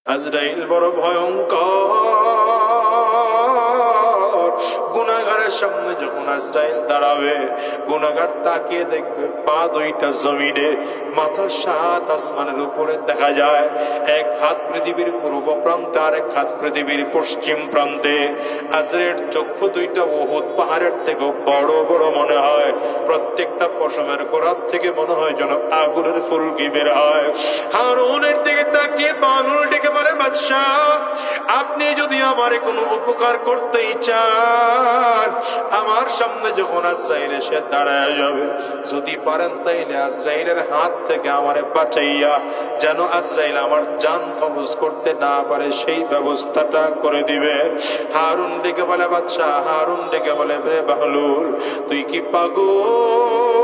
আজরাইল বড় ভয়ঙ্কর। গুনাহগারের সামনে যখন আজরাইল দাঁড়াবে, গুনাহগার তাকিয়ে দেখবে পা দুইটা জমিনে, মাথা 7 আসমানের উপরে দেখা যায়। এক হাত পৃথিবীর পূর্ব প্রান্তে, আর এক হাত পৃথিবীর পশ্চিম প্রান্তে। আজরাইলের চক্ষু দুইটা উহুদ পাহাড়ের থেকে বড় বড় মনে হয়। প্রত্যেকটা পশমের গোড়ার থেকে মনে হয় যেন আগুনের ফুলকি বের হয়। হারুনের দিকে তাকিয়ে বানর ডেকে বলে, বাদশাহ, আপনি যদি আমারে কোনো উপকার করতেই চান, আমার সামনে যখন আজরাইল এসে দাঁড়ায় যাবে, যদি পারেন তাইলে আজরাইলের হাত থেকে আমারে বাঁচাইয়া যেন আজরাইল আমার জান কবজ করতে না পারে সেই ব্যবস্থাটা করে দিবে। হারুন ডেকে বলে, বাদশাহ, হারুন ডেকে বলে, রে বাহলুল, তুই কি পাগল?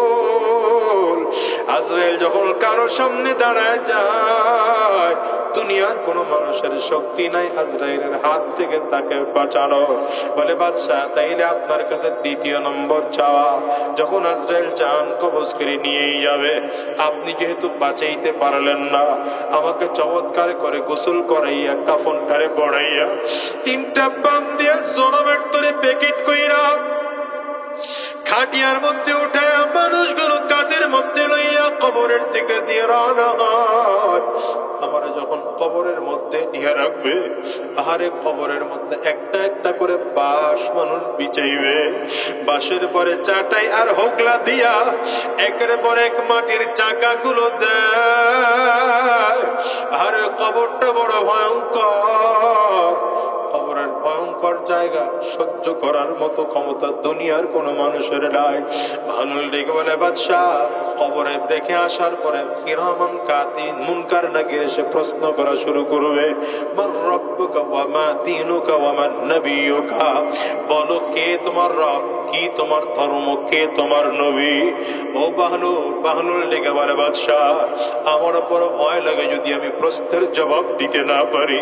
আজরাইল যখন কারো সামনে দাঁড়ায় যায়, দুনিয়ার কোন মানুষের শক্তি নাই আজরাইলের হাত থেকে তাকে বাঁচানো। বলে, বাদশাহ, তাইলে আপনার কাছে দ্বিতীয় নম্বর চাওয়া, যখন আজরাইল জান কবজ করে নিয়েই যাবে, আপনি যেহেতু বাঁচাইতে পারলেন না, আমাকে চমৎকার করে গোসল করাইয়া কাফনটারে পড়াইয়া 3টা পাম দিয়ে জনমের তরে প্যাকেট কইরা খাটিয়ার মধ্যে উঠে মানুষগুলো কাদের মধ্যে লইয়া কবরের দিকে দিয়ে রওনা হয়। আমার যখন কবরের মধ্যে নিয়ে রাখবে, আহারে কবরের মধ্যে একটা একটা করে বাঁশ মানুষ বিছাইবে। বাঁশের পরে চাটাই আর হোগলা দিয়া একের পর এক মাটির চাকাগুলো দেয়। আরে কবরটা বড় ভয়ঙ্কর। কবরের ভয়ঙ্কর জায়গা সহ্য করার মতো ক্ষমতা দুনিয়ার কোনো মানুষের নাই। ভালো ডেকে বলে, বাদশাহ, কবরে রেখে আসার পরে কিরামান কাতিন মুনকার নাকির এসে প্রশ্ন করা শুরু করবে, মান রব্বুকা ওয়া মা দীনুকা ওয়া মান নবিয়ুকা, বলো কে তোমার রব, কি তোমার ধর্ম, কে তোমার নবী? ও বাহলুল ডেকে বলে, বাদশাহ, আমার উপর ভয় লাগে যদি আমি প্রশ্নের জবাব দিতে না পারি,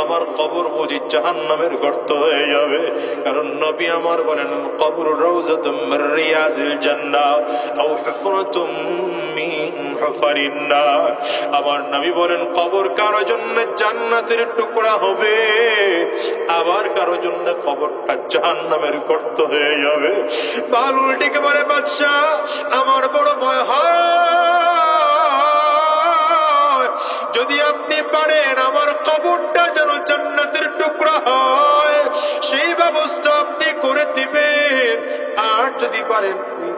আমার কবর বুঝি জাহান্নামের গর্ত হয়ে যাবে। কারণ নবী আমার বলেন, কবর রাউযাতুম মির রিয়াজিল জান্নাহ আও হুফরাতুম মিন হুফারিন নার। আমার নবী বলেন, কবর কারো জন্য জান্নাতের টুকরা হবে, আবার কারো জন্য কবরটা জাহান্নামের গর্ত হয়ে যাবে। বালুল ডেকে বলে, বাদশাহ, আমার বড় ভয় হয় যদি আপনি পারেন আমার কবরটা যেন জান্নাতের টুকরা হয়, সেই ব্যবস্থা আপনি করে দিবেন। আর যদি পারেন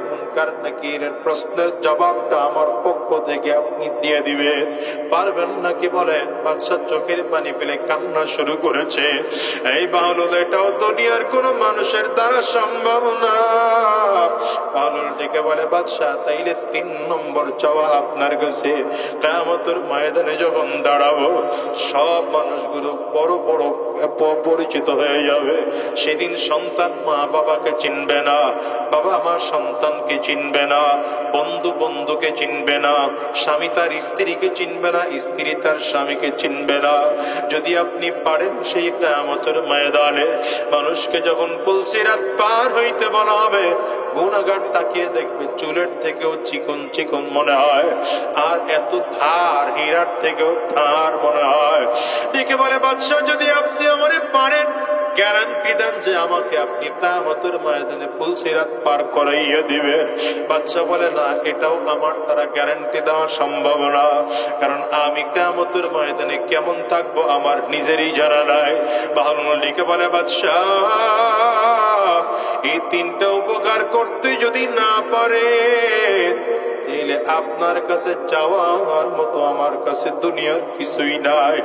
মুনকার নাকিরের প্রশ্নের জবাবটা আমার পক্ষ থেকে আপনি দিয়ে দিবেন। পারবেন নাকি বলেন? বাদশা চোখের পানি ফেলে কান্না শুরু করেছে। এই বাহলুল, এটাও দুনিয়ার কোন মানুষের দ্বারা সম্ভব না। বাহলুল ডেকে বলে, বাদশা, তাইলে 3 নম্বর চাওয়া আপনার কাছে, কিয়ামতের ময়দানে যখন দাঁড়াবো, সব মানুষগুলো বড় বড় পরিচিত হয়ে যাবে। সেদিন সন্তান মা বাবাকে চিনবে না, বাবা আমার সন্তানকে চিনবে না, বন্ধু বন্ধুকে চিনবে না, স্বামী তার স্ত্রীকে চিনবে না, স্ত্রী তার স্বামীকে চিনবে না। যদি আপনি পারেন সেই কিয়ামতের ময়দানে মানুষকে যখন পুলসিরাত পার হইতে বলা হবে, গুনাহগার তাকিয়ে দেখবে চুলের থেকেও চিকন চিকন মনে হয়, আর এত ধার হীরার থেকেও ধার মনে হয়। একে বলে, বাদশা, যদি আপনি আমারে পারেন গ্যারান্টি দেন যে আমাকে আপনি কিয়ামতের ময়দানে পুলসিরাত পার করাইয়া দিবেন। বাদশা বলে, না, এটাও আমার দ্বারা গ্যারান্টি দেওয়া সম্ভব না, কারণ আমি কিয়ামতের ময়দানে কেমন থাকবো আমার নিজেরই জানা নাই। বাহলুল ডেকে বলে, বাদশা, এই 3টা উপকার করতে যদি না পারে, তাহলে আপনার কাছে চাওয়ার মতো আমার কাছে দুনিয়ার কিছুই নাই।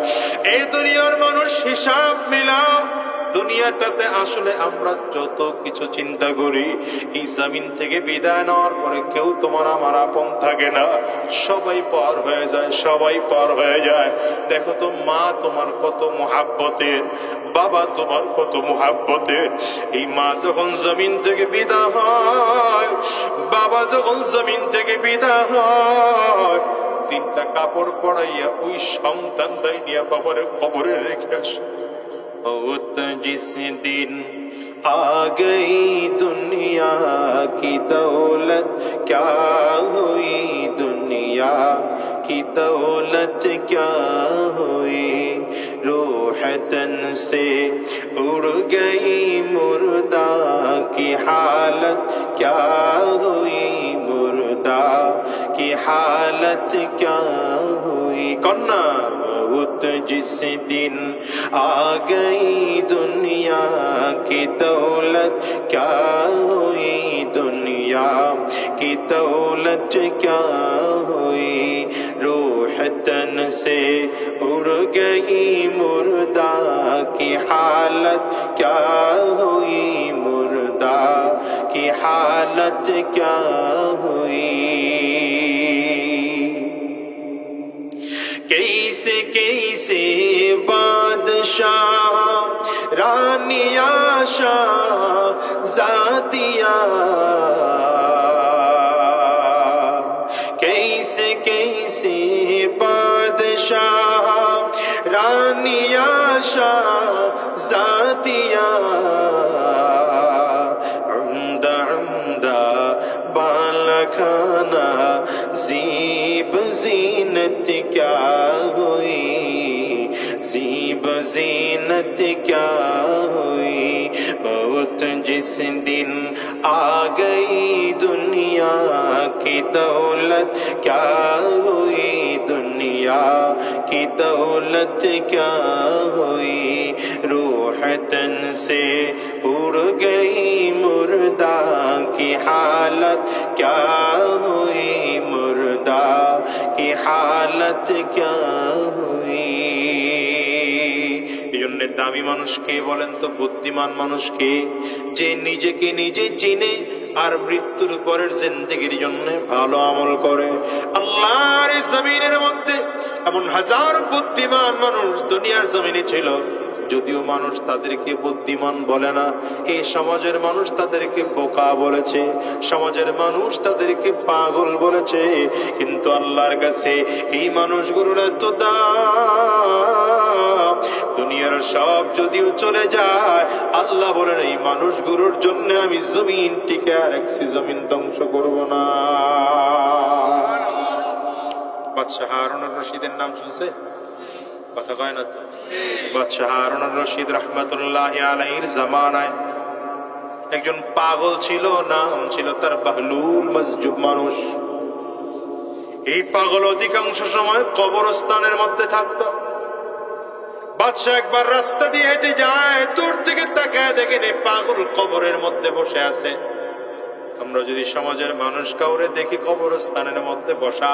এই দুনিয়ার মানুষ হিসাব মিলাও। দুনিয়াটাতে আসলে আমরা যত কিছু চিন্তা করি, এই জমিন থেকে বিদায় নেওয়ার পরে কেউ তোমার আমার আপন থাকে না, সবাই পার হয়ে যায়, সবাই পার হয়ে যায়। দেখো তো, মা তোমার কত মুহাব্বতের, বাবা তোমার কত মুহাব্বতের। এই মা যখন জমিন থেকে বিদায় হয়, বাবা যখন জমিন থেকে বিদায় হয়, 3টা কাপড় পরাইয়া ওই সন্তানটাই নিয়ে বাবার কবরে রেখে আসে। जिस दिन आ गई दुनिया की दौलत, क्या हुई दुनिया की दौलत क्या हुई। से उड़ गई मुर्दा की हालत क्या हुई, मुर्दा की हालत क्या हुई। कन्ना मौत जिस दिन आ गई दुनिया की दौलत क्या हुई, दुनिया की दौलत क्या हुई। रूह तन से उड़ गई मुर्दा की हालत क्या हुई, मुर्दा की हालत क्या हुई। कैसे कैसे बादशाह रानिया शाहज़ादिया, कैसे कैसे बादशाह रानिया शाहज़ादिया, उम्दा उम्दा बालखाना ज़ीब ज़ीनत क्या हुई, ज़ीब ज़ीनत क्या हुई। मौत जिस दिन आ गई दुनिया की दौलत क्या हुई, दुनिया की दौलत क्या हुई। रूह तन से उड़ गई मुर्दा की हालत क्या हुई, मुर्दा की हालत क्या हुई। এজন্য দামি মানুষ কে বলেন তো? বুদ্ধিমান মানুষ কে? যে নিজেকে নিজে চিনে আর মৃত্যুর পরের জিন্দেগির জন্য ভালো আমল করে। আল্লাহর জমিনের মধ্যে এমন হাজার বুদ্ধিমান মানুষ দুনিয়ার জমিনে ছিল, যদিও মানুষ তাদেরকে বুদ্ধিমান বলে না, এই সমাজের মানুষ তাদেরকে বোকা বলেছে, সমাজের মানুষ তাদেরকে পাগল বলেছে, কিন্তু আল্লাহর কাছে এই মানুষগুলোর এত দাম। দুনিয়ার সব যদিও চলে যায়, আল্লাহ বলেন এই মানুষগুলোর জন্য আমি জমিন টিকে আর একটি জমিন ধ্বংস করব না। বাদশাহ হারুন আর রশিদের নাম শুনছে? কথা কয় না তো? বাদশাহ হারুন আর রশিদ রহমাতুল্লাহি আলাইহির জামানায় একজন পাগল ছিল, নাম ছিল তার বাহলুল মজজুব মানুষ। এই পাগল অধিকাংশ সময় কবরস্থানের মধ্যে থাকতো। বাদশাহ একবার রাস্তা দিয়ে হেঁটে যায়, দূর থেকে তাকায় দেখেন এই পাগল কবরের মধ্যে বসে আছে। আমরা যদি সমাজের মানুষ কাউরে দেখি কবরস্থানের মধ্যে বসা,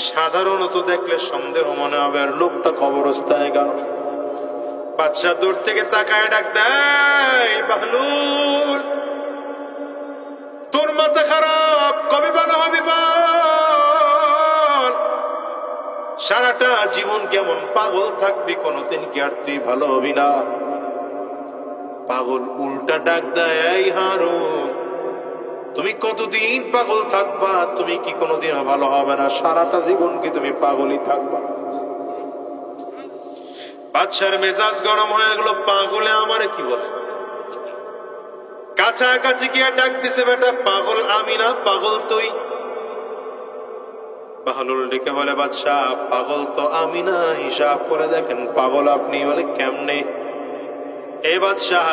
সাধারণত দেখলে সন্দেহ মনে হবে আর লোকটা কবরস্থানে গেল। বাদশাহ দূর থেকে তাকায় ডাক দেয়, বাহলুল তোর মাথা খারাপ, কবে ভালো হবি বল? সারাটা জীবন কেমন পাগল থাকবি, কোনদিন কি আর তুই ভালো হবি না? পাগল উল্টা ডাক দেয়, এই হারুন তুমি কতদিন পাগল থাকবা? তুমি কি কোনোদিনও ভালো হবে না? সারাটা জীবন কি তুমি পাগলই থাকবা? বাদশার মেজাজ গরম হয়ে গেল, পাগলে আমারে কি বলে? কাছাকাছি গিয়ে ডাক দিছে, বেটা পাগল আমি না, পাগল তুই। বাহলুল ডেকে বলে, বাদশাহ পাগল তো আমি না, হিসাব করে দেখেন পাগল আপনি। বলে কেমনে? এ বাদশাহ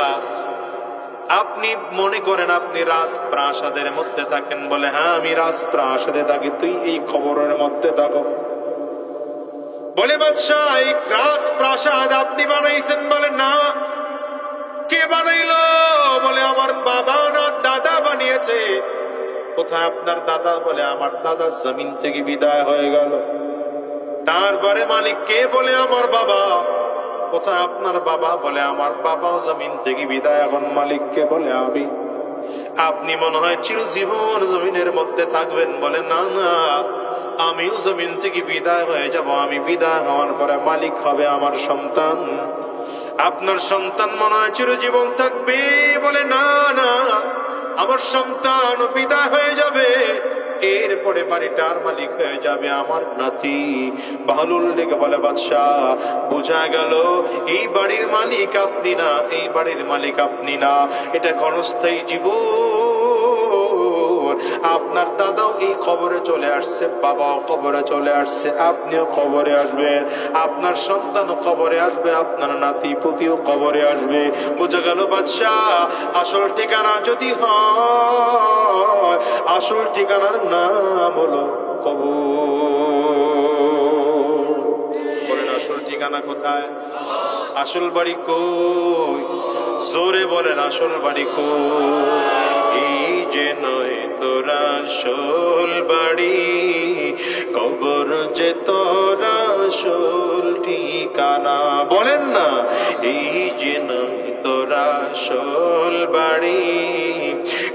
আপনি মনে করেন আপনি রাজপ্রাসাদের মধ্যে থাকেন? বলে হ্যাঁ আমি রাজপ্রাসাদে থাকি। তুই এই কবরের মধ্যে থাকো। বলে বাদশাহ এই রাজপ্রাসাদ আপনি বানাইছেন? বলে না। কে বানাইলো? বলে আমার বাবা না দাদা বানিয়েছে। কোথায় আপনার দাদা? বলে আমার দাদা জমিন থেকে বিদায় হয়ে গেল। তারপরে মালিক কে? বলে আমার বাবা। কোথায় আপনার বাবা? বলে আমার বাবাও জমিন থেকে বিদায়, এখন মালিক কে? বলে আমি। আপনি মনে হয় চিরজীবন জমিনের মধ্যে থাকবেন? বলে না না, আমিও জমিন থেকে বিদায় হয়ে যাব। আমি বিদায় হওয়ার পরে মালিক হবে আমার সন্তান। আপনার সন্তান মনে হয় চিরজীবন থাকবে? বলে না না, আমার সন্তান বিদায় হয়ে যাবে, এরপরে বাড়িটার মালিক হয়ে যাবে আমার নাতি। বাহলুল ডেকে বলে, বাদশাহ বোঝা গেল এই বাড়ির মালিক আপনি না, এই বাড়ির মালিক আপনি না, এটা ক্ষণস্থায়ী জীবন। আপনার দাদাও এই কবরে চলে আসছে, বাবাও কবরে চলে আসছে, আপনিও কবরে আসবেন, আপনার সন্তানও কবরে আসবে, আপনার নাতি পুতিও কবরে আসবে। বুঝা গেল বাদশাহ, আসল ঠিকানা যদি হয়, আসল ঠিকানার নাম হলো কবর। বলেন আসল ঠিকানা কোথায়? আসল বাড়ি কই? জোরে বলেন আসল বাড়ি কই? এই যে নয় তোরা আসল বাড়ি, কবর যে তোরা আসল ঠিকানা। বলেন না, এই যে নয় তোরা আসল বাড়ি,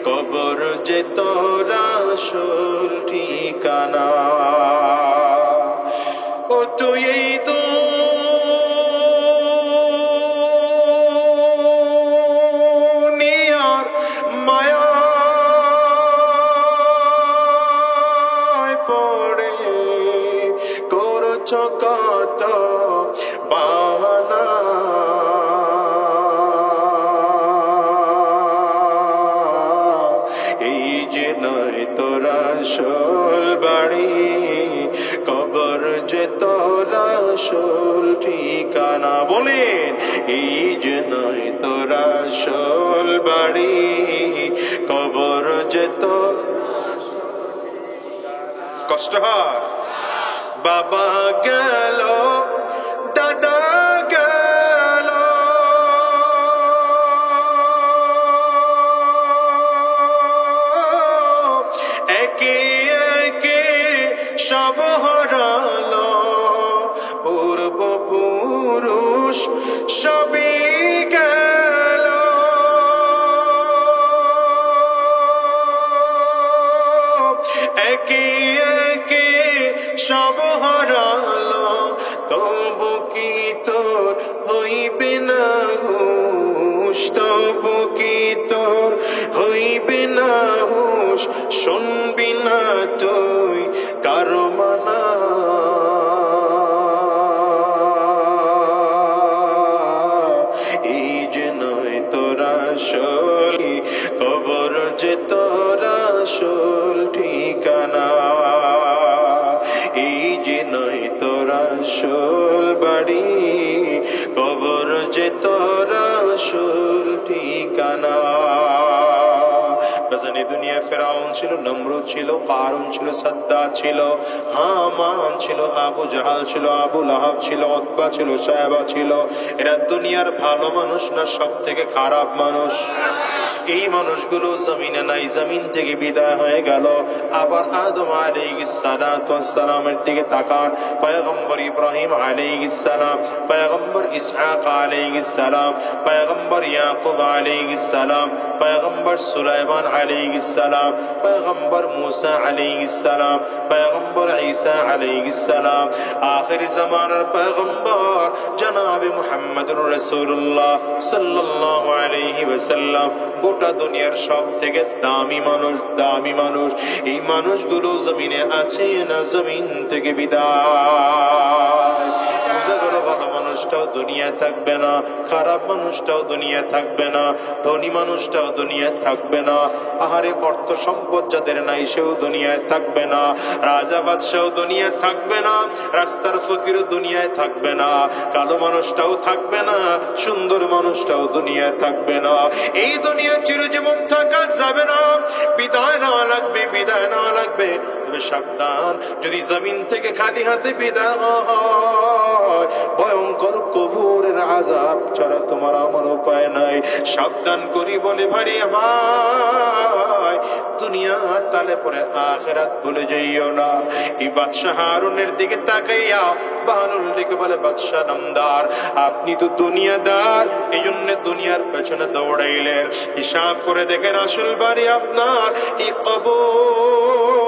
কবর যে তোরা আসল ঠিকানা। ও তুই এই তো কত বাহানা, এই যে নয় তোরা আসল বাড়ি, কবর যে তোরা আসল ঠিকানা। বলেন, এই যে নয় তোরা আসল বাড়ি, কবর যে তোর। কষ্ট হয়? বাবা গেল, দাদা গেল, একে একে সব হারালো, পূর্বপুরুষ সবই গেল, একে একে সব হারালো, তবু কি তোর হইবে না হুঁশ, তবু কি তোর হইবে না হুঁশ, শুনবি না তুই কারো মানা। এই যে নয় তোরা আসল, কবর যে তোরা আসল ঠিকানা। এই যে নয় তোরা আসল বাড়ি, কবর যে তোরা আসল ঠিকানা। দুনিয়া ফেরাউন ছিল, নমরুদ ছিল, কারুন ছিল, সাদ্দাত ছিল, হামান ছিল, আবু জাহাল ছিল, আবু লাহাব ছিল, উতবা ছিল, সায়বা ছিল। এরা দুনিয়ার ভালো মানুষ না সব থেকে খারাপ মানুষ? এই মানুষগুলো জমিনে নাই, জমিন থেকে বিদায় হয়ে গেল। আবার আদম আলাইহিস সালামের দিকে তাকান, পয়গম্বর ইব্রাহিম আলাইহিস সালাম, পয়গম্বর ইসহাক আলাইহিস সালাম, পয়গম্বর ইয়াকুব আলাইহিস সালাম, পয়গম্বর সুলাইমান আলাইহিস সালাম, পয়গম্বর মুসা আলাইহিস সালাম, পয়গম্বর ঈসা আলাইহিস সালাম, আখির জামানার পয়গম্বর জনাবে মুহাম্মদুর রাসূলুল্লাহ সাল্লাল্লাহু আলাইহি ওয়াসাল্লাম। গোটা দুনিয়ার সব থেকে দামি মানুষ, দামি মানুষ। এই মানুষগুলো জমিনে আছে না জমিন থেকে বিদায়। ভালো মানুষটাও দুনিয়ায় থাকবে না, খারাপ মানুষটাও দুনিয়ায় থাকবে না, ধনী মানুষটাও দুনিয়ায় থাকবে না। আহারে অর্থ সম্পদ যাদের নাই সেও দুনিয়ায় থাকবে না, রাজা বাদশাও দুনিয়ায় থাকবে না, রাস্তার ফকিরও দুনিয়ায় থাকবে না, কালো মানুষটাও থাকবে না, সুন্দর মানুষটাও দুনিয়ায় থাকবে না। এই দুনিয়া চিরজীবন থাকা যাবে না, বিদায় না লাগবে, বিদায় না লাগবে। তবে সাবধান, যদি জমিন থেকে খালি হাতে বিদায় হয়, ভয়ঙ্কর কবরের আযাব ছাড়া তোমার আমার উপায় নাই। সাবধান করি বলে ভারী ভাই, দুনিয়ার তালে পরে আখিরাত ভুলে যাইও না। এই বাদশাহ হারুনের দিকে তাকাইয়া বাহনুল দিকে বলে, বাদশাহ নামদার, আপনি তো দুনিয়াদার, এই জন্য দুনিয়ার পেছনে দৌড়াইলেন। হিসাব করে দেখেন আসল বাড়ি আপনার এই কবর।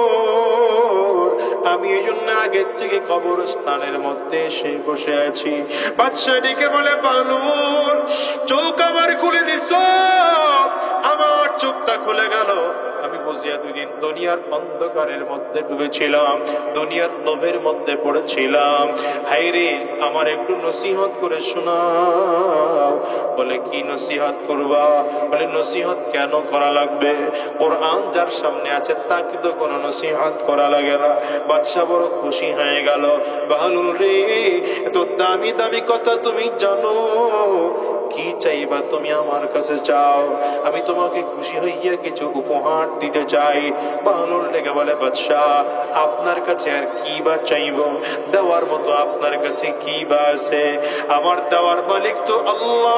আমি এই জন্য আগের থেকে কবরস্থানের মধ্যে এসে বসে আছি। বাদশাহ ডেকে বলে, বাহনুল, চোখ আমার খুলে দিস। আমার চোখটা খুলে গেল, আমি বুঝি এতদিন দুনিয়ার অন্ধকারের মধ্যে ডুবেছিলাম, দুনিয়ার লোভের মধ্যে পড়েছিলাম, হায়রে আমার একটু নসিহত করে শোনাও। বলে কি নসিহত করবা? বলে নসিহত কেন করা লাগবে? কোরআন যার সামনে আছে তাকে তো কোনো নসিহত করা লাগে না। বাদশা বড় খুশি হয়ে গেল। বাহলুল রে, এত দামি দামি কথা তুমি জানো, কি চাইবা তুমি আমার কাছে চাও, আমি তোমাকে খুশি হইয়া কিছু উপহার দিতে চাই। বাহলুল ডেকে বলে বাদশাহ, আপনার কাছে আর কি বা চাইব? দেওয়ার মতো আপনার কাছে কি বা আছে? আমার দেওয়ার মালিক তো আল্লাহ,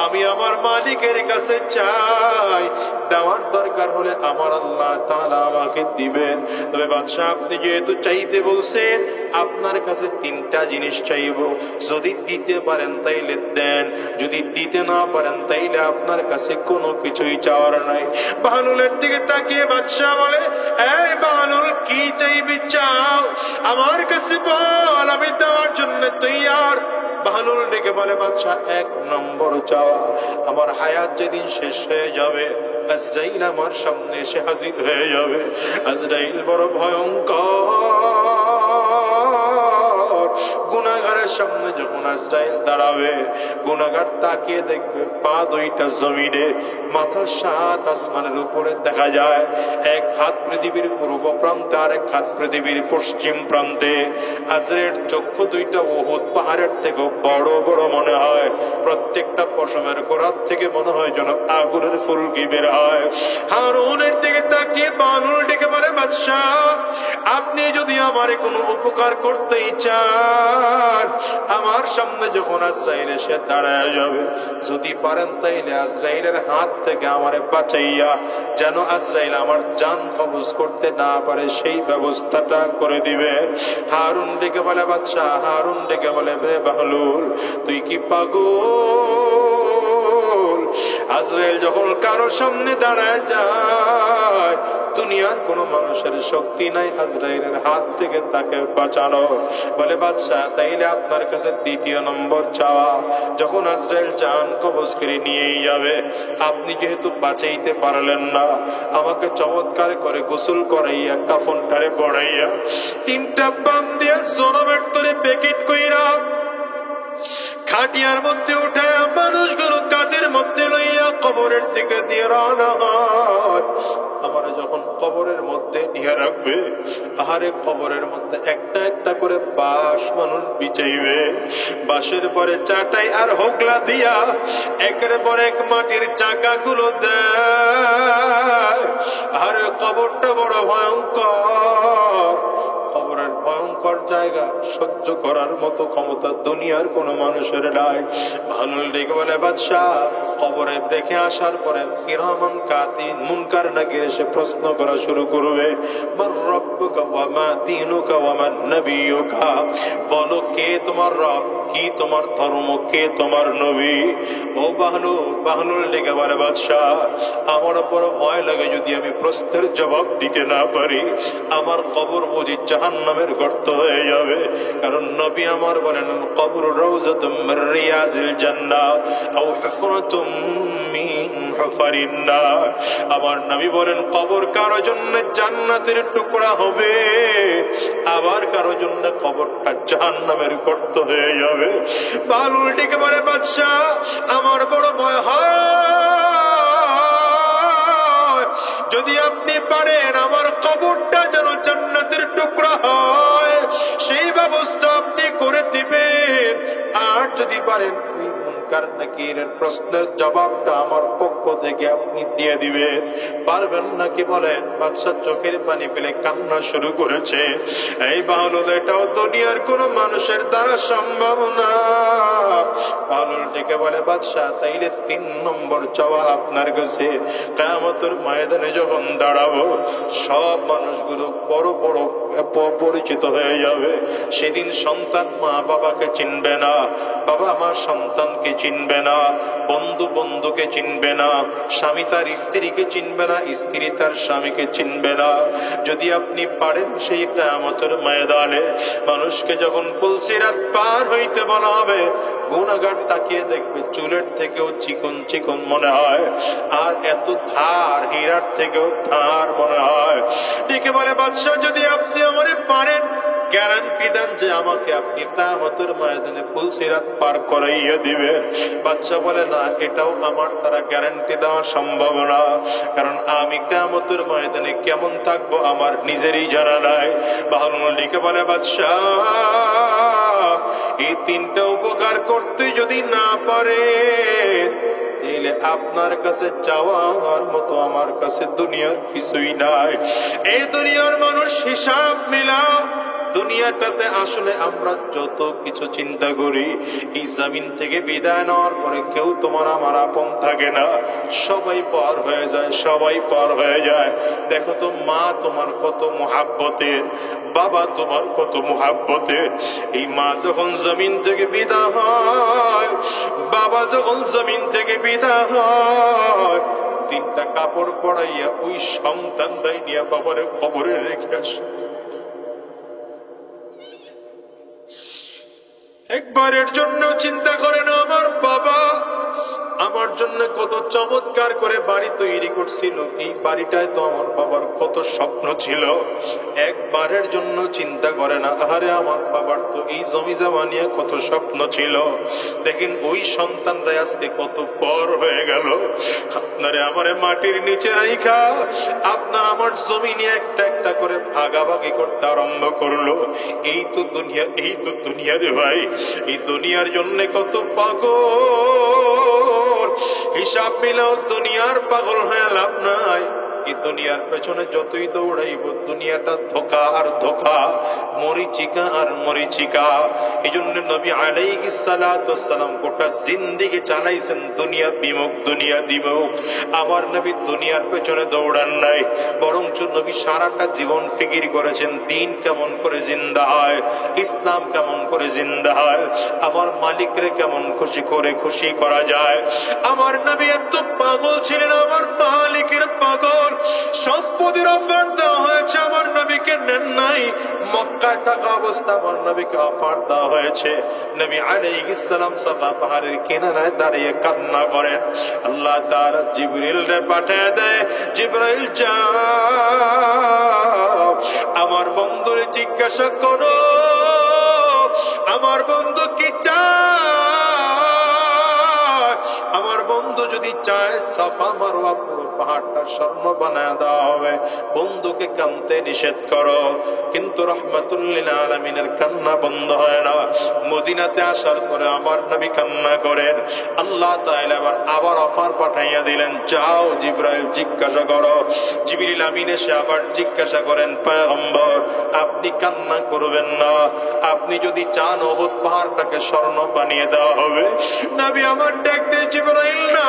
আমি আমার মালিকের কাছে চাই, দেওয়ার দরকার হলে আমার আল্লাহ তাআলা আমাকে দিবেন। তবে বাদশাহ আপনি যেহেতু চাইতে বলছেন, আপনার কাছে তিনটা জিনিস চাইব, যদি দিতে পারেন তাইলে দেন, যদি দিতে না পারেন তাইলে আপনার কাছে কোনো কিছুই চাওয়ার নাই। বাহলুলের দিকে তাকিয়ে বাদশাহ বলে, এই বাহলুল, কি চাইবি চাও, আমার কাছে বল, আমি দেওয়ার জন্য তৈয়ার। বাহলুল ডেকে বলে বাদশাহ, এক নম্বর চাওয়া, আমার হায়াত যেদিন শেষ হয়ে যাবে, আজরাইল আমার সামনে এসে হাজির হয়ে যাবে। আজরাইল বড় ভয়ঙ্কর, গুনাহগারের সামনে যখন আজরাইল দাঁড়াবে, গুনাহগার তাকিয়ে দেখবে পা দুইটা জমিনে, মাথা 7 আসমানের উপরে দেখা যায়। এক হাত পৃথিবীর পূর্ব প্রান্তে, আর এক হাত পৃথিবীর পশ্চিম প্রান্তে। আজরাইলের চক্ষু দুইটা উহুদ পাহাড়ের থেকে বড় বড় মনে হয়, প্রত্যেকটা পশমের গোড়ার থেকে মনে হয় যেন আগুনের ফুলকি বের হয়। হারুনের দিকে তাকিয়ে বাহলুল ডেকে বলে বাদশাহ, আপনি যদি আমারে কোনো উপকার করতেই চান, আমার সামনে যখন আজরাইল এসে দাঁড়ায় যাবে, যদি পারেন তাইলে আজরাইলের হাত থেকে আমারে বাঁচাইয়া যেন আজরাইল আমার জান কবজ করতে না পারে সেই ব্যবস্থাটা করে দিবে। হারুন ডেকে বলে বাদশাহ, হারুন ডেকে বলে রে বাহলুল, তুই কি পাগল? আজরাইল যখন কারো সামনে দাঁড়ায় যায়, দুনিয়ার কোন মানুষের শক্তি নাই আজরাইলের হাত থেকে তাকে বাঁচানো। বলে বাদশাহ, তাইলে আপনার কাছে দ্বিতীয় নম্বর চাওয়া, যখন আজরাইল জান কবজ করে নিয়েই যাবে, আপনি যেহেতু বাঁচাইতে পারলেন না, আমাকে চমৎকার করে গোসল করাইয়া কাফনটারে পড়াইয়া 3টা বাম দিয়ে জনমের তরে প্যাকেট কইরা খাটিয়ার মধ্যে উঠে মানুষগুলো কাঁধের মধ্যে লইয়া কবরের দিকে দিয়ে রওনা হয়। আমার যখন কবরের মধ্যে নিয়ে রাখবে, আহারে কবরের মধ্যে একটা একটা করে বাঁশ মানুষ বিছাইবে, বাঁশের পরে চাটাই আর হোগলা দিয়া একের পর এক মাটির চাকা গুলো দেয়। আরে কবরটা বড় ভয়ঙ্কর, কবরের ভয়ঙ্কর জায়গা সহ্য করার মতো ক্ষমতা দুনিয়ার কোন মানুষের নাই। বাহলুল ডেকে বলে বাদশাহ, কবরে রেখে আসার পরে কিরামান কাতিব মুনকার নাকির এসে প্রশ্ন করা শুরু করবে, মান রব্বুকা ওয়া মা দীনুকা ওয়া মান নবিয়ুকা, বলো কে তোমার রব, কি তোমার ধর্ম, কে তোমার নবী? ও বাহলুল ডেকে বলে বাদশাহ, আমার বড় ভয় লাগে যদি আমি প্রশ্নের জবাব দিতে না পারি, আমার কবর বুঝি জাহান্নামের গর্ত হয়ে যাবে। কারণ নবী আমার বলেন, কবর রাউযাতুম মির রিয়াজিল জান্নাহ আও হুফরাতুম মিন হুফারিন নার। আমার নবী বলেন, কবর কারো জন্য জান্নাতের টুকরা হবে, আবার কারো জন্য কবরটা জাহান্নামের গর্ত হয়ে যাবে। বাহলুল ডেকে বলে বাদশাহ, আমার বড় ভয় হয় যদি আপনি পারেন আমার কবরটা যেন জান্নাতের টুকরা হয়, সেই ব্যবস্থা আপনি করে দিবেন। আর যদি পারেন মুনকার নাকিরের প্রশ্নের জবাবটা আমার পক্ষ থেকে আপনি দিয়ে দিবেন। পারবেন নাকি বলেন? বাদশা চোখের পানি ফেলে কান্না শুরু করেছে। এই বাহলুল, এটাও দুনিয়ার কোন মানুষের দ্বারা সম্ভব না। বাহলুল ডেকে বলে বাদশা, তাইলে 3 নম্বর চাওয়া আপনার কাছে, কিয়ামতের ময়দানে যখন দাঁড়াবো, সব মানুষগুলো বড় বড় পরিচিত হয়ে যাবে। সেদিন সন্তান মা বাবাকে চিনবে না, বাবা মা সন্তানকে চিনবে না, বন্ধু বন্ধুকে চিনবে না, স্বামী তার স্ত্রীকে চিনবে না, স্ত্রী তার স্বামীকে চিনবে না। যদি আপনি পারেন সেই কিয়ামতের ময়দানে মানুষকে যখন পুলসিরাত পার হইতে বলা হবে, গুনাহগার তাকিয়ে দেখবে চুলের থেকেও চিকন চিকন মনে হয়, আর এত ধার হীরার থেকেও ধার মনে হয়। ঠিক বলে বাদশাহ যদি আপনি আমারে পারেন গ্যারান্টি দেন যে আমাকে আপনি কিয়ামতের ময়দানে পুলসিরাত পার করাইয়া দিবেন। বাদশা বলে না, এটাও আমার দ্বারা গ্যারান্টি দেওয়া সম্ভব না, কারণ আমি কিয়ামতের ময়দানে কেমন থাকবো আমার নিজেরই জানা নাই। বাহলুল লিখে বলে বাদশা এই তিনটা উপকার করতে যদি না পারে তাহলে আপনার কাছে চাওয়ার মতো আমার কাছে দুনিয়ার কিছুই নাই। এই দুনিয়ার মানুষ হিসাব মিলাও, দুনিয়াটাতে আসলে আমরা যত কিছু চিন্তা করি, এই জমিন থেকে বিদায় নেওয়ার পরে কেউ তোমার আমার আপন থাকে না, সবাই পর হয়ে যায়, সবাই পর হয়ে যায়। দেখো তো মা তোমার কত মুহাব্বতের, বাবা তোমার কত মুহাব্বতের। এই মা যখন জমিন থেকে বিদায় হয়, বাবা যখন জমিন থেকে বিদায় হয়, তিনটা কাপড় পরাইয়া ওই সন্তানটাই নিয়ে বাবার কবরে রেখে আসে। একবারের জন্য চিন্তা করে না আমার বাবা আমার জন্য কত চমৎকার করে বাড়ি তৈরি করছিল, এই বাড়িটায় তো আমার বাবার কত স্বপ্ন ছিল। একবারের জন্য চিন্তা করে না আরে আমার বাবার তো এই জমি জমা নিয়ে কত স্বপ্ন ছিল। দেখেন ওই সন্তানরা আজকে কত পর হয়ে গেল। আপনারে আমারে মাটির নিচে রাইখা আপনার আমার জমি নিয়ে একটা একটা করে ভাগাভাগি করতে আরম্ভ করলো। এই তো দুনিয়া, এই তো দুনিয়া রে ভাই। এই দুনিয়ার জন্য কত পাগল, হিসাব মিলাও দুনিয়ার পাগল হয়ে লাভ নাই। এই দুনিয়ার পেছনে যতই দৌড়াইব দুনিয়াটা ধোঁকা আর ধোঁকা, মরিচিকা আর মরিচিকা। এই জন্য নবী আলাইহিস সালাতু ওয়াস সালাম গোটা জিন্দেগি চালাইছেন দুনিয়া বিমুখ, দুনিয়া দ্বিমুখ। আমার নবী দুনিয়ার পেছনে দৌড়ান নাই, বরঞ্চ নবী সারাটা জীবন ফিকির করেছেন দিন কেমন করে জিন্দা হয়, ইসলাম কেমন করে জিন্দা হয়, আমার মালিকরে কেমন খুশি করে খুশি করা যায়। আমার নবী এত পাগল ছিলেন, আমার মালিকের পাগল। সম্পদের অফার দেওয়া হয়েছে, আমার নবীকে নেন নাই। মক্কায় থাকা অবস্থা আমার নবীকে অফার দেওয়া হয়েছে। নবী আলাইহিস সালাম সাফা পাহাড়ের কিনারায় দাঁড়িয়ে কান্না করেন। আল্লাহ তাআলা জিবরিলকে পাঠিয়ে দেয়, জিবরাইল যাও আমার বন্ধুরে জিজ্ঞাসা করো আমার বন্ধু কি চায়। আমার বন্ধু যদি চায় সাফা মারওয়া পুরো পাহাড়টা স্বর্ণ বানায় দেওয়া হবে, বন্ধুকে কানতে নিষেধ করো। কিন্তু রাহমাতুল লিল আলামিনের কান্না বন্ধ হয় না। মদিনাতে আসার পরে আমার নবী কান্না করেন। আল্লাহ তাআলা আবার অফার পাঠাইয়া দিলেন, যাও জিবরাইল জিজ্ঞাসা করো। জিবরিল আমিন এসে আবার জিজ্ঞাসা করেন, পয়গম্বর আপনি কান্না করবেন না, আপনি যদি চান উহুদ পাহাড়টাকে স্বর্ণ বানিয়ে দেওয়া হবে। নবী আমার ডাক দিয়ে জিবরাইল না,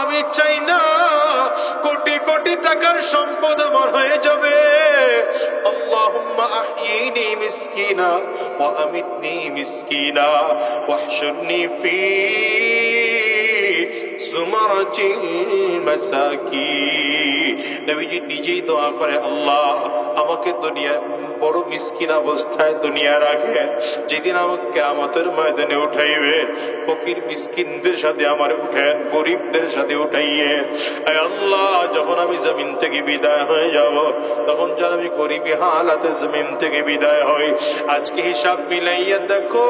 আমি চাই না কোটি কোটি টাকার সম্পদ আমার হয়ে যাবে। আল্লাহুম্মা আহয়িনি মিসকিনা ওয়া আমিতনি মিসকিনা ওয়াহশুরনি ফি জুমারাতিল মাসাকিন। নবীজি নিজেই দোয়া করে, আল্লাহ আমাকে দুনিয়া বড় মিসকিন অবস্থায় দুনিয়া রাখেন, যেদিন আমাকে কিয়ামতের ময়দানে উঠাইবেন ফকির মিসকিনদের সাথে আমার উঠেন, গরিবদের সাথে উঠাইয়েন। আয় আল্লাহ যখন আমি জমিন থেকে বিদায় হয়ে যাব তখন যেন আমি গরিবী হালাতে জমিন থেকে বিদায় হই। আজকে হিসাব মিলাইয়া দেখো,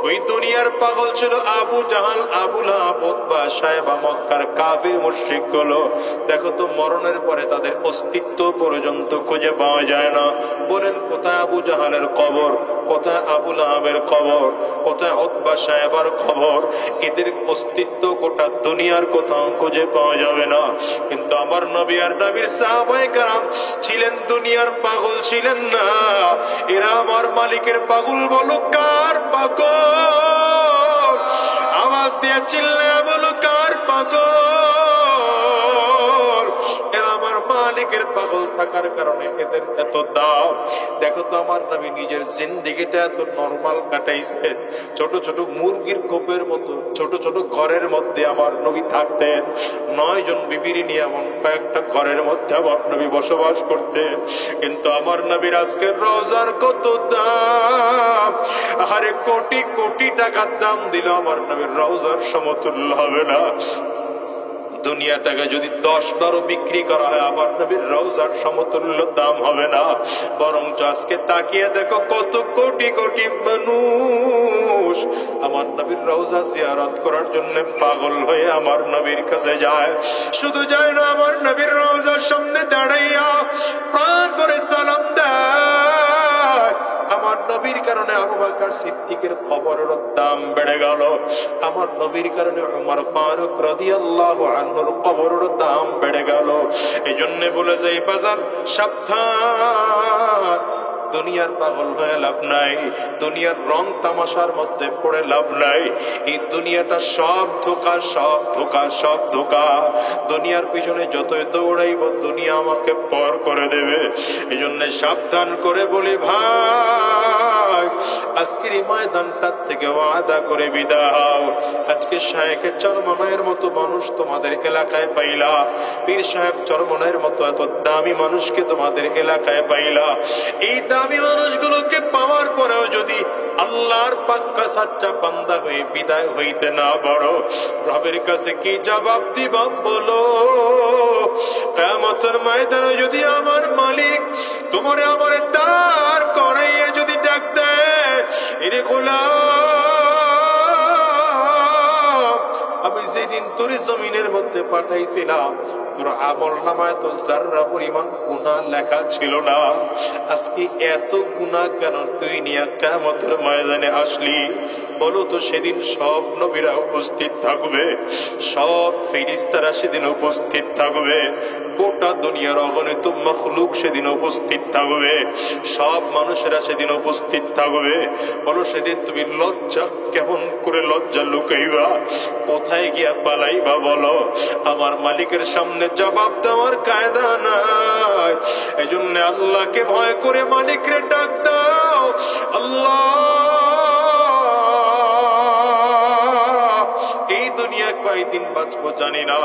ওই দুনিয়ার পাগল ছিল আবু জাহাল, আবু লাহাব, উতবা, সায়বা, মক্কার কাফির মুশরিক গুলো। দেখো তো মরণের পরে তাদের অস্তিত্ব পর্যন্ত খুঁজে পাওয়া যায় না। বলেন কোথায় আবু জাহালের কবর, কোথায় আবু লাহাবের কবর, কোথায় উতবা সায়বার কবর? এদের অস্তিত্ব গোটা দুনিয়ার কোথাও খুঁজে পাওয়া যাবে না। কিন্তু আমার নবী আর নবীর সাহাবায়ে কেরাম ছিলেন দুনিয়ার পাগল ছিলেন না। এরা আমার মালিকের পাগল। বলো কার পাগল? আওয়াজ দিয়ে চিল্লায়া বলো কার পাগল? এরা আমার মালিকের পাগল থাকার কারণে এদের এত দাম। দেখো তো আমার নবী নিজের জিন্দেগিটা এত নরমাল কাটাইছে। ছোট ছোট মুরগির কোপের মতো ছোট ছোট ঘরের মধ্যে আমার নবী থাকতেন। 9 জন বিবির নিয়ে এমন কয়েকটা ঘরের মধ্যে আমার নবী বসবাস করতেন। কিন্তু আমার নবীর আজকের রোজার কত দাম! আরে কোটি কোটি টাকার দাম দিল আমার নবীর রওজার সমতুল্য হবে না। দুনিয়াটাকে যদি 10-12 বিক্রি করা হয় আমার নবীর রওজার সমতুল্য দাম হবে না। বরঞ্চ আজকে তাকিয়ে দেখো কত কোটি কোটি মানুষ আমার নবীর রওজা জিয়ারত করার জন্য পাগল হয়ে আমার নবীর কাছে যায়। শুধু যায় না, আমার নবীর রওজার সামনে দাঁড়াইয়া প্রাণ ভরে সালাম দেয়। আমার নবীর কারণে আবু বকর সিদ্দিকের কবরের দাম বেড়ে গেল। আমার নবীর কারণে ওমর ফারুক রাদিয়াল্লাহু আনহুর কবরের দাম বেড়ে গেল। এইজন্য বলে যাই বাজান, সাবধান, দুনিয়ার পাগল হয়ে লাভ নাই, দুনিয়ার রং তামাশার মধ্যে পড়ে লাভ নাই। এই দুনিয়াটা সব ধোঁকা, সব ধোঁকা, সব ধোঁকা। দুনিয়ার পিছনে যতই দৌড়াইব দুনিয়া আমাকে পর করে দেবে। এই জন্য সাবধান করে বলি ভাই, আজকের এই ময়দানটার থেকে ওয়াদা করে বিদায় হও। আজকে শায়েখে চরমনায়ের মতো মানুষ তোমাদের এলাকায় পাইলা, পীর সাহেব চরমনায়ের মতো এত দামি মানুষকে তোমাদের এলাকায় পাইলা। এই দামি মানুষগুলোকে পাওয়ার পরেও যদি আল্লাহর পাক্কা সাচ্চা বান্দা হয়ে বিদায় হইতে না পারো, রবের কাছে কি জবাব দিবা বলো? কিয়ামতের ময়দানে যদি আমার মালিক তোমারে আমারে দাঁড় করাইয়া যদি ডাক দেয়, এরে গোলাম, আমি যেদিন তোর জমিনের মধ্যে পাঠাইছিলাম তোর আমল নামায় তো যাররা পরিমাণ গুনাহ লেখা ছিল না, আজকে এত গুনাহ কেন তুই নিয়ে কিয়ামতের ময়দানে আসলি? বলো তো, সেদিন সব নবীরা উপস্থিত থাকবে, সব ফেরেশতারা সেদিন উপস্থিত থাকবে, গোটা দুনিয়ার অগণিত মাখলুক সেদিন উপস্থিত থাকবে, সব মানুষেরা সেদিন উপস্থিত থাকবে। বলো সেদিন তুমি লজ্জা কেমন করে লজ্জা লুকাইবা? কোথায় গিয়া পালাইবা? বলো, আমার মালিকের সামনে জবাব দেওয়ার কায়দা নাই। এই জন্য আল্লাহকে ভয় করে মালিকরে ডাক দাও, আল্লাহ এই দুনিয়া কয়দিন বাঁচবো জানি না,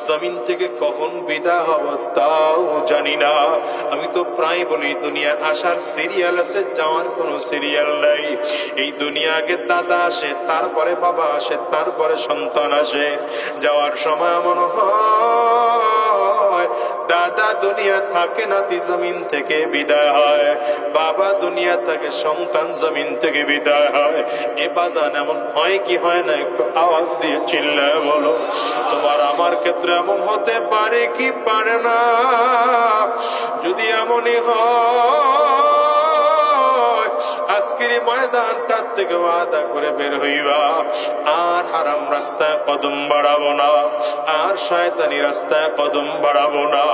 জমিন থেকে কখন বিদায় হব তাও জানি না। আমি তো প্রায় বলি দুনিয়া আসার সিরিয়াল আছে, যাওয়ার কোনো সিরিয়াল নাই। এই দুনিয়া আগে দাদা আসে, তারপরে বাবা আসে, তারপরে সন্তান আসে। যাওয়ার সময় মনে হয় দাদা দুনিয়া থাকে নাতি জমিন থেকে বিদায় হয়, বাবা দুনিয়া থাকে সন্তান জমিন থেকে বিদায় হয়। এ বাজান এমন হয় কি হয় না? একটু আওয়াজ দিয়ে চিল্লায় বলো। তোমার আমার ক্ষেত্রে এমন হতে পারে কি পারে না? যদি এমনই হয়, আজকের ময়দানটার থেকে ওয়াদা করে বের হইবা, আর হারাম রাস্তায় কদম বাড়াবো না, আর শয়তানি রাস্তায় কদম বাড়াবো না,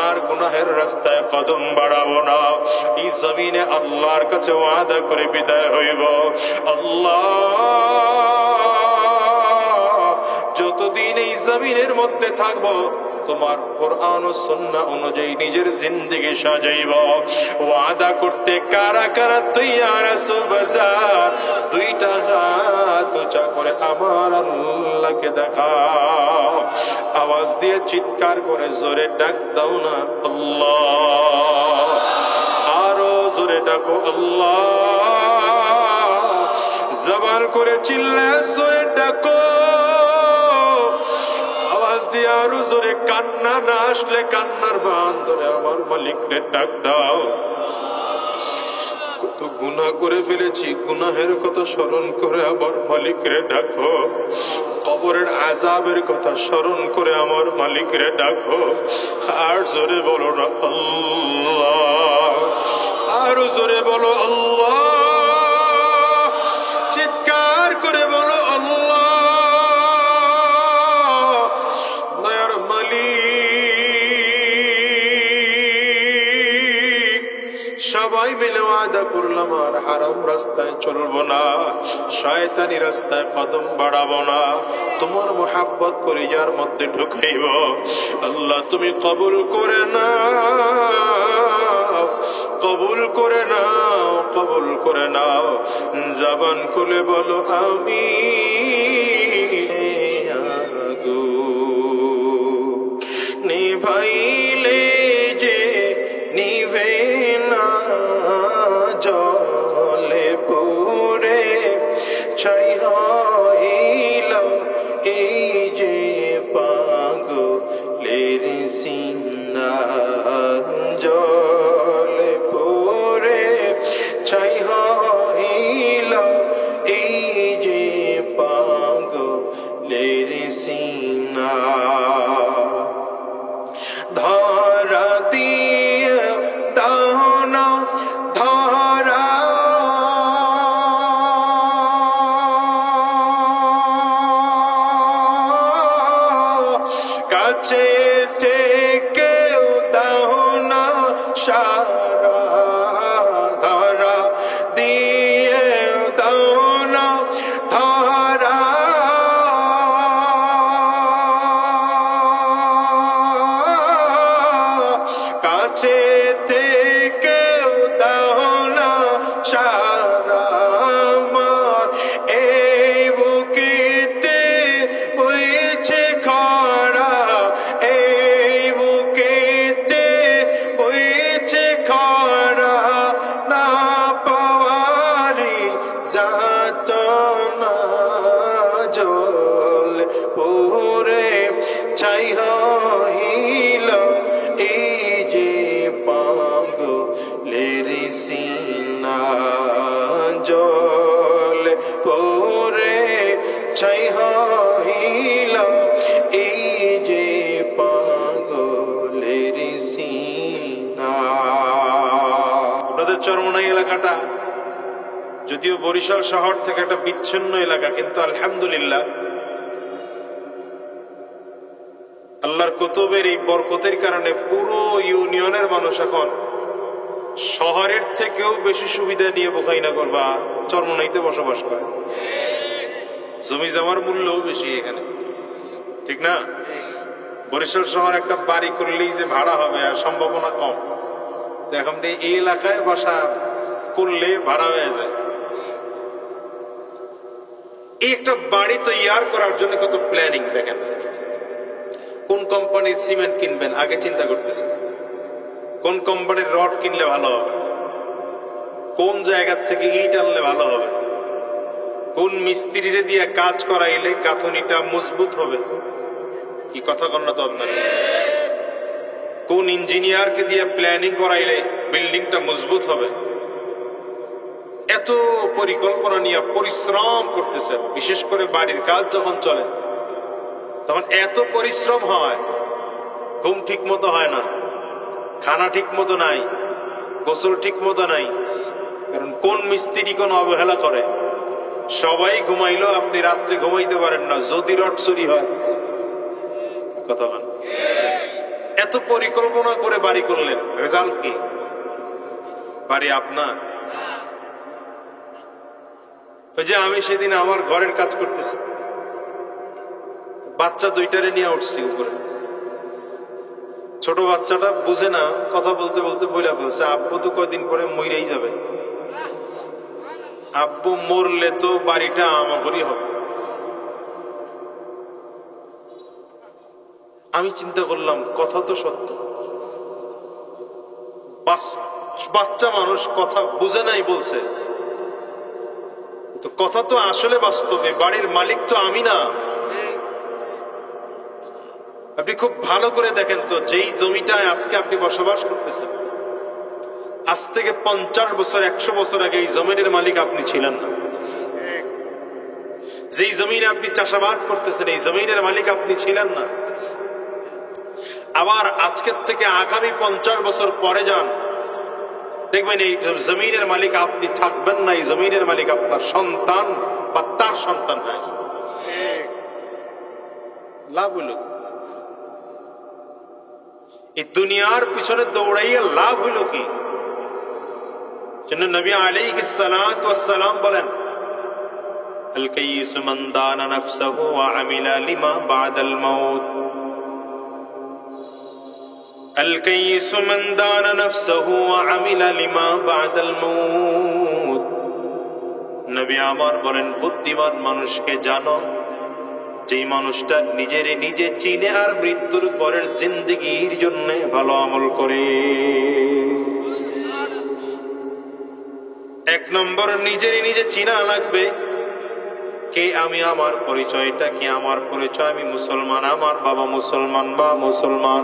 আর গুনাহের রাস্তায় কদম বাড়াবো না। এই জমিনে আল্লাহর কাছে ওয়াদা করে বিদায় হইব। আল্লাহ যতদিন এই জমিনের মধ্যে থাকবো তোমার কোরআন ও সুন্নাহ অনুযায়ী নিজের জিন্দেগি সাজাইব। ওয়াদা করতে কারা কারা তৈয়ার আছো বাজার? দুইটা হাত উঁচা করে আমার আল্লাহকে দেখাও, আওয়াজ দিয়ে চিৎকার করে জোরে ডাক দাও না আল্লাহ, আরো জোরে ডাকো আল্লাহ, জবান করে চিল্লায় জোরে ডাকো, আওয়াজ দিয়ে আরো জোরে। কান্না না আসলে কান্নার বান ধরে আমার মালিকরে ডাক দাও। কত গুনাহ করে ফেলেছি, গুনাহের কথা স্মরণ করে আমার মালিকরে ডাকো। কবরের আযাবের কথা স্মরণ করে আমার মালিকরে ডাকো। আর জোরে বলো না আল্লাহ, আরো জোরে বলো আল্লাহ, চিৎকার করে বলো আল্লাহ। দয়ার মালিক, সবাই মিলে ওয়াদা করলাম আর হারাম রাস্তায় চলবো না, শয়তানি রাস্তায় কদম বাড়াবো না, তোমার মুহাব্বত করে যার মধ্যে ঢুকাইব। আল্লাহ তুমি কবুল করে নাও, কবুল করে নাও, কবুল করে নাও। জবান খুলে বলো আমি নিভাইলে যে নিভে না, জলে পুরে কাছে থেকেও দাও না সারা, ধরা দিয়ে দাও না ধরা, কাছে থেকেও দাও না সারা, আমার এই বুকেতে বইছে খরা, এই বুকেতে বইছে খরা, না পাওয়ারি যাতনা জল পুরে ছাই হইল এই যে পাগলের সিনা, জল পুরে ছাই হইল এই যে পাগলের সিনা। আপনাদের চরমনাই এলাকাটা যদিও বরিশাল শহর থেকে একটা বিচ্ছিন্ন এলাকা, কিন্তু আলহামদুলিল্লাহ আল্লাহর কুতুবের এই বরকতের কারণে পুরো ইউনিয়নের মানুষ এখন শহরের থেকেও বেশি সুবিধা নিয়ে বোখাইনগর বা চরমনাইতে বসবাস করে। জমি জমার মূল্যও বেশি এখানে, ঠিক না? বরিশাল শহর একটা বাড়ি করলেই যে ভাড়া হবে আর সম্ভাবনা কম, এখন এই এলাকায় বাসা করলে ভাড়া হয়ে যায়। এই একটা বাড়ি তৈয়ার করার জন্য কত প্ল্যানিং দেখেন। কোন কোম্পানির সিমেন্ট কিনবেন আগে চিন্তা করতেছেন, কোন কোম্পানির রড কিনলে ভালো হবে, কোন জায়গা থেকে ইট আনলে ভালো হবে, কোন মিস্ত্রিরে দিয়ে কাজ করাইলে গাঁথনিটা মজবুত হবে, কি কথা কন না তো আপনার, কোন ইঞ্জিনিয়ারকে দিয়ে প্ল্যানিং করাইলে বিল্ডিংটা মজবুত হবে। এত পরিকল্পনা নিয়ে পরিশ্রম করতেছেন। বিশেষ করে বাড়ির কাজ যখন চলে তখন এত পরিশ্রম হয়, ঘুম ঠিক মতো হয় না, খানা ঠিক মতো নাই, গোসল ঠিক মতো নাই। কারণ কোন মিস্ত্রি কোন অবহেলা করে, সবাই ঘুমাইলো আপনি রাত্রে ঘুমাইতে পারেন না যদি রড চুরি হয়। কথা বলেন, এত পরিকল্পনা করে বাড়ি করলেন, রেজাল্ট কি? বাড়ি আপনার। ওই যে আমি সেদিন আমার ঘরের কাজ করতেছি, বাচ্চা দুইটারে নিয়ে উঠছি উপরে। ছোট বাচ্চাটা বুঝে না, কথা বলতে বলতে বইলা ফেলছে আব্বু তো কয়দিন পরে মইরাই যাবে, আব্বু মরলে তো বাড়িটা আমাদেরই হবে। আমি চিন্তা করলাম কথা তো সত্য, বাচ্চা মানুষ কথা বুঝে নাই বলছে, তো কথা তো আসলে বাস্তবে বাড়ির মালিক তো আমি না। আপনি খুব ভালো করে দেখেন তো, যেই জমিটায় আজকে আপনি বসবাস করতেছেন, আজ থেকে 50 বছর 100 বছর আগে এই জমিনের মালিক আপনি ছিলেন না। যেই জমিনে আপনি চাষাবাদ করতেছেন এই জমিনের মালিক আপনি ছিলেন না। আবার আজকের থেকে আগামী 50 বছর পরে যান, দেখবেন এই জমিনের মালিক আপনি থাকবেন না, এই জমিনের মালিক আপনার সন্তান বা তার সন্তান হয়ে যাবে। লাভ হইল এই দুনিয়ার পিছনে দৌড়াইয়া লাভ হইল কি? জন্য নবী আলাইহিস সালাতু ওয়াস সালাম বলেন, আল কাইয়িসু মান দানা নাফসাহু ওয়া আমিলা লিমা বাদাল মাউত। আল কাইয়িসু মান দানা নাফসাহু ওয়া আমিলা লিমা বাদাল মাউত। নবী আমার বলেন, বুদ্ধিমান মানুষকে জানো যে মানুষটা নিজেরে নিজে চিনে আর মৃত্যুর পরের জিন্দেগির জন্য ভালো আমল করে। এক নম্বর নিজেরে নিজে চিনা লাগবে, কে আমি, আমার পরিচয়টা কি, আমার পরিচয় আমি মুসলমান, আমার বাবা মুসলমান বা মুসলমান,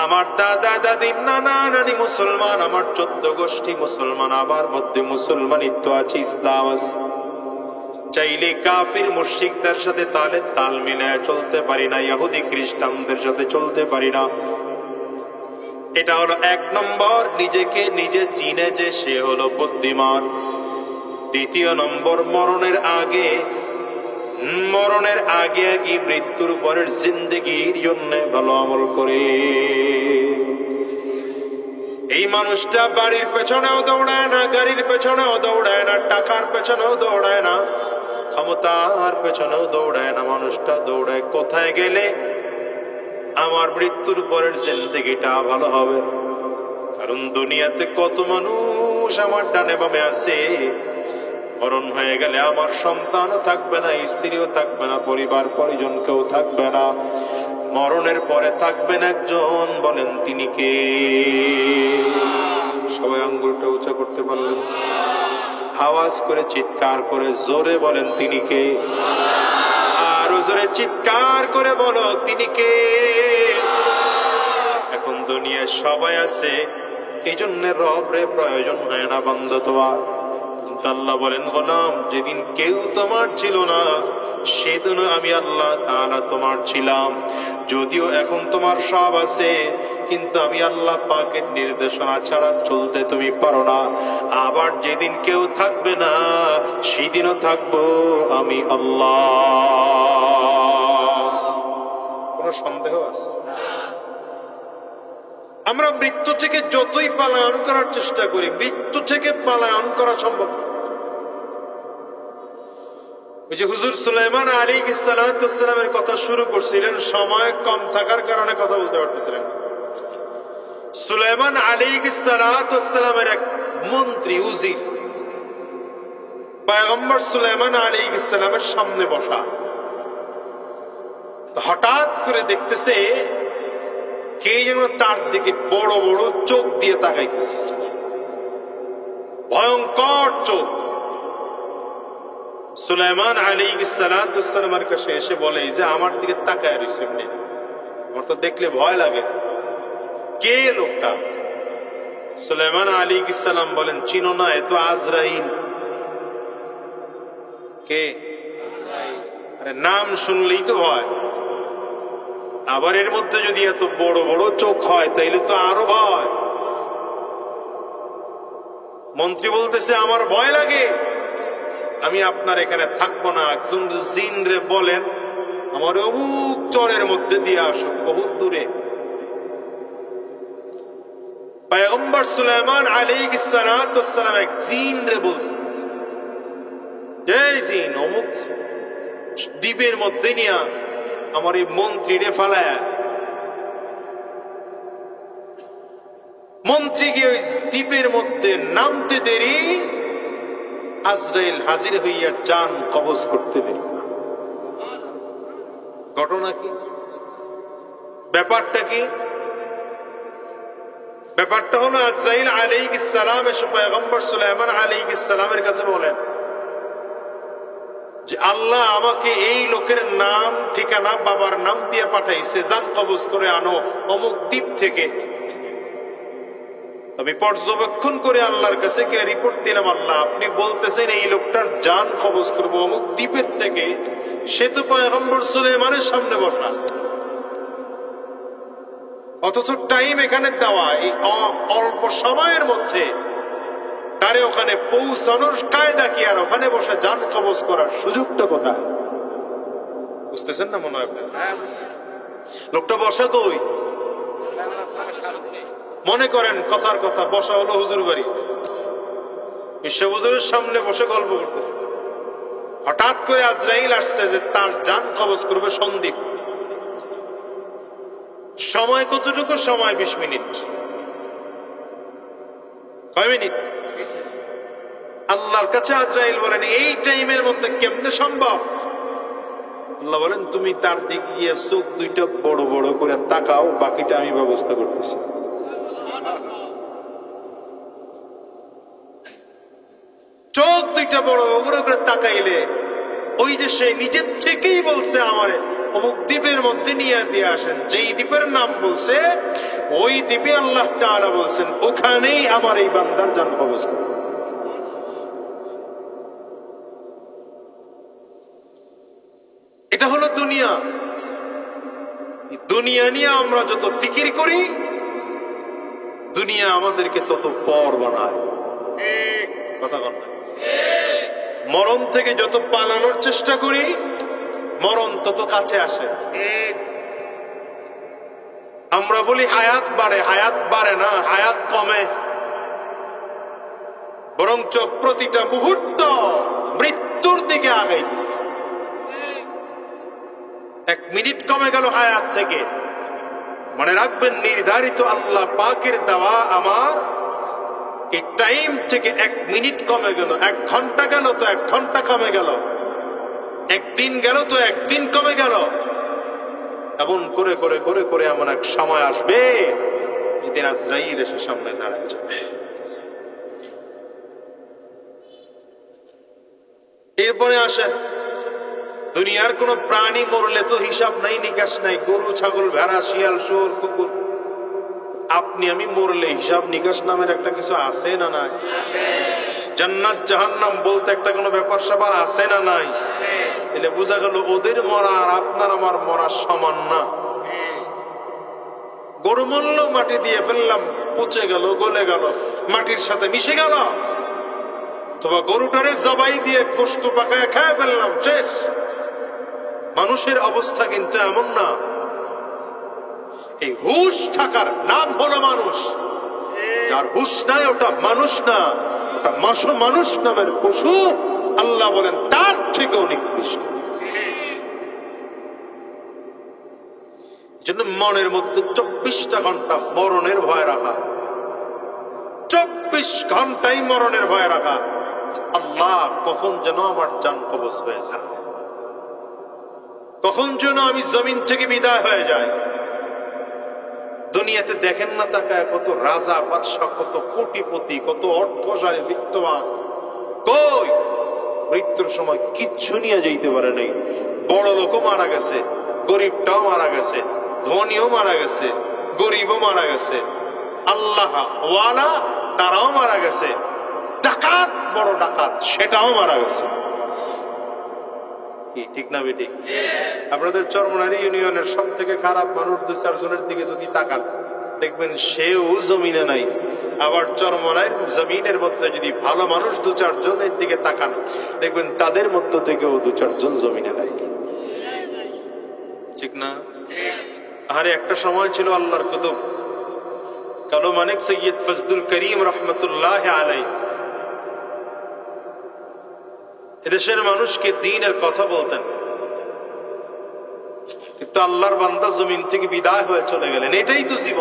আমার দাদা দাদি নানা নানি মুসলমান, আমার 14 গোষ্ঠী মুসলমান, আমার মধ্যে মুসলমানিত্ব আছে, ইসলাম আছে। চাইলে কাফির মুশরিকদের সাথে তাল মিলায় চলতে পারি না, ইহুদি খ্রিস্টানদের সাথে চলতে পারি না। এটা হলো 1 নম্বর, নিজেকে নিজে চিনে যে সে হলো বুদ্ধিমান। 2 নম্বর, মরণের আগে মরণের আগে আগে মৃত্যুর পরের জিন্দেগির জন্য ভালো আমল করে। এই মানুষটা বাড়ির পেছনেও দৌড়ায় না, গাড়ির পেছনেও দৌড়ায় না, টাকার পেছনেও দৌড়ায় না, ক্ষমতার পেছনেও দৌড়ায় না। মানুষটা দৌড়ায় কোথায় গেলে আমার মৃত্যুর পরের জিন্দেগিটা ভালো হবে। কারণ দুনিয়াতে কত মানুষ আমার ডানে বামে আছে, মরণ হয়ে গেলে আমার সন্তানও থাকবে না, স্ত্রীও থাকবে না, পরিবার পরিজন কেউ থাকবে না। মরণের পরে থাকবেন একজন, বলেন তিনি কে? সবাই আঙ্গুলটা উঁচা করতে পারলেন? আওয়াজ করে চিৎকার করে জোরে বলেন তিনি কে? আরো জোরে চিৎকার করে বলো তিনি কে? এখন দুনিয়ায় সবাই আছে, এই জন্য রবরে প্রয়োজন হয় না বান্দা তোমার। কিন্তু আল্লাহ বলেন, গোলাম যেদিন কেউ তোমার ছিল না সেদিন আমি আল্লাহ তাআলা তোমার ছিলাম। যদিও এখন তোমার সব আছে, কিন্তু আমি আল্লাহ পাকের নির্দেশনা ছাড়া চলতে তুমি পারো না। আবার যেদিন কেউ থাকবে না সেদিনও থাকবো আমি আল্লাহ। কোনো সন্দেহ আছে? আমরা মৃত্যু থেকে যতই পলায়ন করার চেষ্টা করি, মৃত্যু থেকে পলায়ন করা সম্ভব। ওই যে হুজুর সুলাইমান আলাইহিস সালামের কথা শুরু করছিলেন, সময় কম থাকার কারণে কথা বলতে পারতেছিলেন। সুলাইমান আলাইহিস সালামের এক মন্ত্রী উজির পয়গম্বর সুলাইমান আলাইহিস সালামের সামনে বসা। হঠাৎ করে দেখতেছে কে যেন তার দিকে বড় বড় চোখ দিয়ে তাকাইতেছে, ভয়ঙ্কর চোখ। সুলাইমান আলাইহিস সালামের কাছে এসে বলে যে আমার দিকে তাকায় রইছে, আমার তো দেখলে ভয় লাগে, কে লোকটা? সুলাইমান আলাইহিস সালাম বলেন, চিনো না? এ তো আজরাইল। কে? আরে নাম শুনলেই তো ভয়, আবার এর মধ্যে যদি এত বড় বড় চোখ হয় তাইলে তো আরো ভয়। মন্ত্রী বলতেছে আমার ভয় লাগে, আমি আপনার এখানে থাকবো না। একজন জিন রে বলেন আমার অমুক চরের মধ্যে দিয়ে আসুক, বহুত দূরে। পয়গম্বর সুলাইমান আলাইহিস সালাম এক জিন রে বলছে, এই জিন অমুক দ্বীপের মধ্যে নিয়া আমার এই মন্ত্রী রে ফালায়া। মন্ত্রী গিয়ে ওই দ্বীপের মধ্যে নামতে দেরি, আজরাইল হাজির হইয়া জান কবজ করতে দেরি। ঘটনা কি? ব্যাপারটা কি? ব্যাপারটা হলো আজরাইল আলাইহিস সালাম এসে পয়গম্বর সুলাইমান আলাইহিস সালামের কাছে বলেন যে আল্লাহ আমাকে এই লোকের নাম ঠিকানা বাবার নাম দিয়ে পাঠাইছে, জান কবজ করে আনো অমুক দ্বীপ থেকে। আমি পর্যবেক্ষণ করে আল্লাহর কাছে গিয়ে রিপোর্ট দিলাম, আল্লাহ আপনি বলতেছেন এই লোকটার জান কবজ করবো অমুক দ্বীপের থেকে, সে তো পয়গম্বর সুলাইমানের সামনে বসা, অথচ টাইম এখানে দেওয়া, এই অল্প সময়ের মধ্যে তারে ওখানে পৌঁছানোর কায়দা কি? আর ওখানে বসে জান কবজ করার সুযোগটা কোথায়? বুঝতেছেন না? মনে হয় লোকটা বসা কই? মনে করেন কথার কথা, বসা হলো হুজুর বাড়ি, বিশ্ব হুজুরের সামনে বসে গল্প করতেছে। হঠাৎ করে আজরাইল আসছে যে তার জান কবজ করবে সন্দীপ। সময় কতটুকু? সময় 20 মিনিট। কয় মিনিট? আল্লাহর কাছে আজরাইল বলেন এই টাইমের মধ্যে কেমনে সম্ভব? আল্লাহ বলেন তুমি তার দিকে গিয়ে চোখ দুইটা বড় বড় করে তাকাও, বাকিটা আমি ব্যবস্থা করতেছি। চোখ দুইটা বড় বড় করে তাকাইলে ওই যে সে নিজের থেকেই বলছে আমারে অমুক দ্বীপের মধ্যে নিয়ে দিয়ে আসেন, যেই দ্বীপের নাম বলছে ওই দ্বীপে আল্লাহ তাআলা বলছেন ওখানেই আমার এই বান্দার জান কবজ করবে। এটা হলো দুনিয়া। দুনিয়া নিয়ে আমরা যত ফিকির করি, দুনিয়া আমাদেরকে তত পর বানায়। কথা বল। মরণ থেকে যত পালানোর চেষ্টা করি, মরণ তত কাছে আসে। আমরা বলি হায়াত বাড়ে, হায়াত বাড়ে না, হায়াত কমে। বরঞ্চ প্রতিটা মুহূর্ত মৃত্যুর দিকে আগাইতেছে। 1 মিনিট কমে গেল হায়াত থেকে, মনে রাখবেন নির্ধারিত আল্লাহ পাকের দেওয়া আমার এই টাইম থেকে 1 মিনিট কমে গেল। 1 ঘন্টা গেল তো 1 ঘন্টা কমে গেল, 1 দিন গেল তো 1 দিন কমে গেল। এমন করে করে করে করে এমন এক সময় আসবে যেদিন আজরাইল এসে সামনে দাঁড়ায় যাবে। এরপরে আসেন, দুনিয়ার কোন প্রাণী মরলে তো হিসাব নাই, নিকাশ নাই। গরু, ছাগল, ভেড়া, শিয়াল, শুয়োর, কুকুর। আপনি আমি মরলে হিসাব নিকাশ নামের একটা কিছু আছে না নাই? জান্নাত জাহান্নাম বলতে একটা কোনো ব্যাপার স্যাপার আছে না নাই? এলে বোঝা গেল ওদের মরা আর আপনার আমার মরা সমান না। গরু মরল, মাটি দিয়ে ফেললাম, পচে গেল, গলে গেল, মাটির সাথে মিশে গেল। অথবা গরুটারে জবাই দিয়ে গোশত পাকায় খেয়ে ফেললাম, শেষ। মানুষের অবস্থা কিন্তু এমন না। এই হুশ থাকার নাম হলো মানুষ। যার হুশ নাই ওটা মানুষ না, ওটা মানুষ নামের পশু। আল্লাহ বলেন তার থেকেও নিকৃষ্ট। জন্য মনের মধ্যে 24টা ঘন্টা মরণের ভয় রাখা, 24 ঘন্টাই মরণের ভয় রাখা। আল্লাহ কখন যেন আমার জান কবজ হয়ে যায়, কখন যেন আমি জমিন থেকে বিদায় হয়ে যায়। দুনিয়াতে দেখেন না তাকায় কত রাজা বাদশাহ, কত কোটিপতি, কত অর্থশালী, বিত্তবান। কই মৃত্যুর সময় কিচ্ছু নিয়ে যাইতে পারে নাই। বড় লোকও মারা গেছে, গরিবটাও মারা গেছে, ধনীও মারা গেছে, গরিবও মারা গেছে, আল্লাহ ওয়ালা তারাও মারা গেছে, ডাকাত, বড় ডাকাত সেটাও মারা গেছে। ঠিক না বেটি? আপনাদের চরমনারী ইউনিয়নের সব থেকে খারাপ মানুষ 2-4 জনের দিকে যদি তাকান, দেখবেন সেও জমিনে নাই। আবার চরমনার জমিনের মধ্যে যদি ভালো মানুষ 2-4 জনের দিকে তাকান, দেখবেন তাদের মধ্য থেকেও 2-4 জন জমিনে নাই। ঠিক না? আরে একটা সময় ছিল আল্লাহর কুতুব কালো মানিক সৈয়দ ফজলুল করিম রহমতুল্লাহ আলাই এদেশের মানুষকে দ্বীনের কথা বলতেন, কিন্তু আল্লাহর বান্দা জমিন থেকে বিদায় হয়ে চলে গেলেন। এটাই তো জীবন।